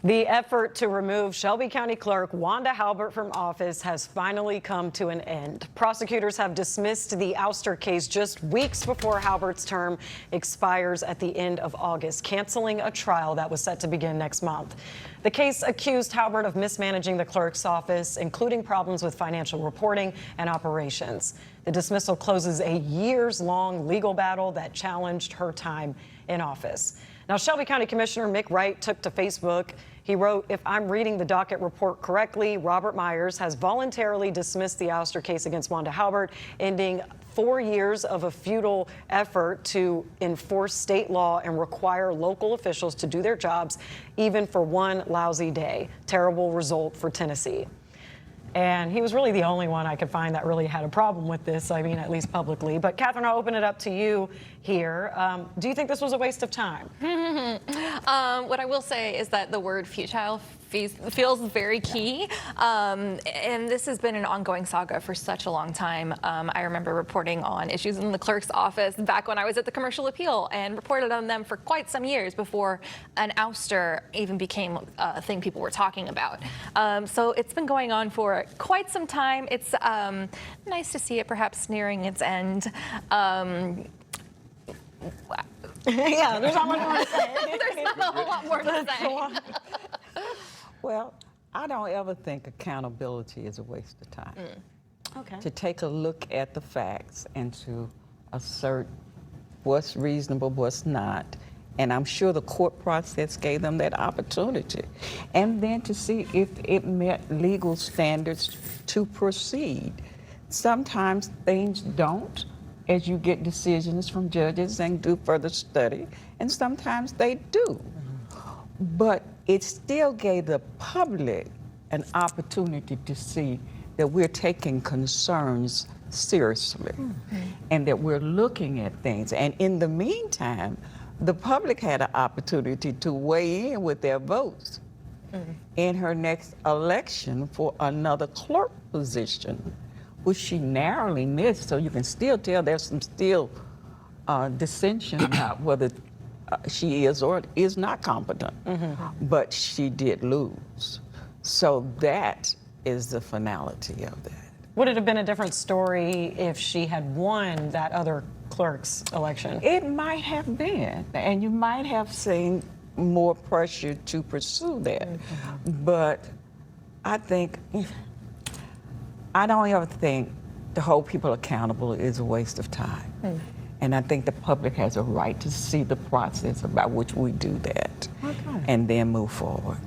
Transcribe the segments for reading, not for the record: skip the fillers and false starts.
The effort to remove Shelby County Clerk Wanda Halbert from office has finally come to an end. Prosecutors have dismissed the Ouster case just weeks before Halbert's term expires at the end of August, canceling a trial that was set to begin next month. The case accused Halbert of mismanaging the clerk's office, including problems with financial reporting and operations. The dismissal closes a years-long legal battle that challenged her time in office. Now, Shelby County Commissioner Mick Wright took to Facebook. He wrote, "If I'm reading the docket report correctly, Robert Myers has voluntarily dismissed the ouster case against Wanda Halbert, ending 4 years of a futile effort to enforce state law and require local officials to do their jobs, even for one lousy day. Terrible result for Tennessee." And he was really the only one I could find that really had a problem with this, I mean, at least publicly. But Catherine, I'll open it up to you here. Do you think this was a waste of time? What I will say is that the word futile feels very key. And this has been an ongoing saga for such a long time. I remember reporting on issues in the clerk's office back when I was at the Commercial Appeal and reported on them for quite some years before an ouster even became a thing people were talking about. So it's been going on for quite some time. It's nice to see it perhaps nearing its end. Yeah, there's not much more to say. There's not a whole lot more to say. Well, I don't ever think accountability is a waste of time. Okay. To take a look at the facts and to assert what's reasonable, what's not. And I'm sure the court process gave them that opportunity. And then to see if it met legal standards to proceed. Sometimes things don't, as you get decisions from judges and do further study, and sometimes they do. But it still gave the public an opportunity to see that we're taking concerns seriously and that we're looking at things. And in the meantime, the public had an opportunity to weigh in with their votes in her next election for another clerk position, which she narrowly missed. So you can still tell there's some still dissension about whether she is or is not competent, but she did lose. So that is the finality of that. Would it have been a different story if she had won that other clerk's election? It might have been, and you might have seen more pressure to pursue that. But I don't ever think to hold people accountable is a waste of time. And I think the public has a right to see the process by which we do that and then move forward.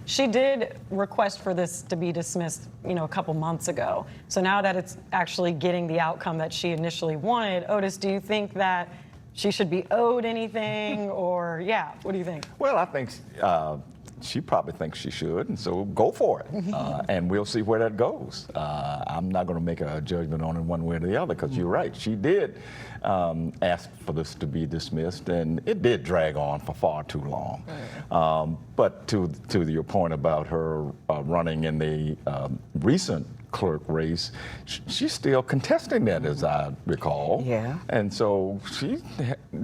She did request for this to be dismissed, a couple months ago. So now that it's actually getting the outcome that she initially wanted, Otis, do you think that she should be owed anything or, what do you think? Well, I think she probably thinks she should, and so go for it. And we'll see where that goes. I'm not going to make a judgment on it one way or the other, because you're right. She did ask for this to be dismissed, and it did drag on for far too long. But to your point about her running in the recent clerk race, she's still contesting that, as I recall. Yeah. And so she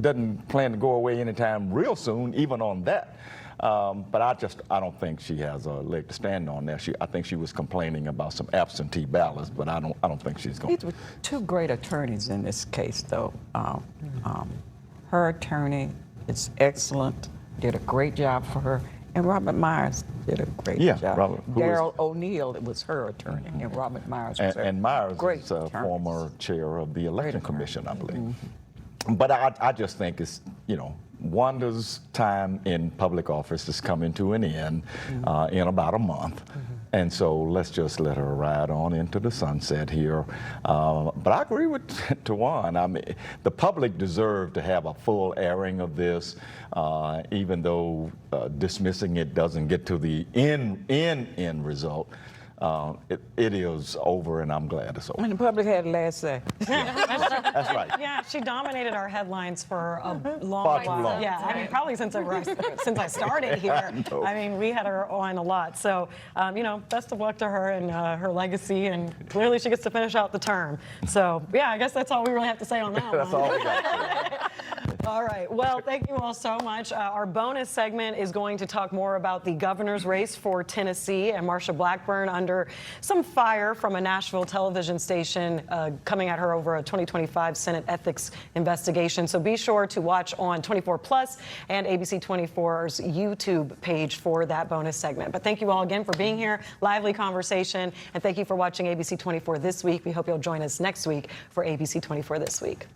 doesn't plan to go away anytime real soon, even on that. But I don't think she has a leg to stand on there. I think she was complaining about some absentee ballots, but I don't think she's going. These were two great attorneys in this case, though. Her attorney is excellent, did a great job for her, and Robert Myers did a great job. Daryl O'Neill, it was her attorney, and Robert Myers was and Myers great is a former chair of the Election Commission, I believe. But I just think it's, Wanda's time in public office is coming to an end in about a month. And so let's just let her ride on into the sunset here. But I agree with Tawan. I mean, the public deserved to have a full airing of this, even though dismissing it doesn't get to the end result. It is over, and I'm glad it's over. And the public had the last say. That's right. Yeah, she dominated our headlines for a long Far too while. long. Yeah, I mean, probably since I started here. I mean, we had her on a lot. So, best of luck to her and her legacy, and clearly she gets to finish out the term. So, yeah, I guess that's all we really have to say on that one. That's all we got. All right. Well, thank you all so much. Our bonus segment is going to talk more about the governor's race for Tennessee and Marsha Blackburn under some fire from a Nashville television station coming at her over a 2025 Senate ethics investigation. So be sure to watch on 24 Plus and ABC24's YouTube page for that bonus segment. But thank you all again for being here. Lively conversation. And thank you for watching ABC24 This Week. We hope you'll join us next week for ABC24 This Week.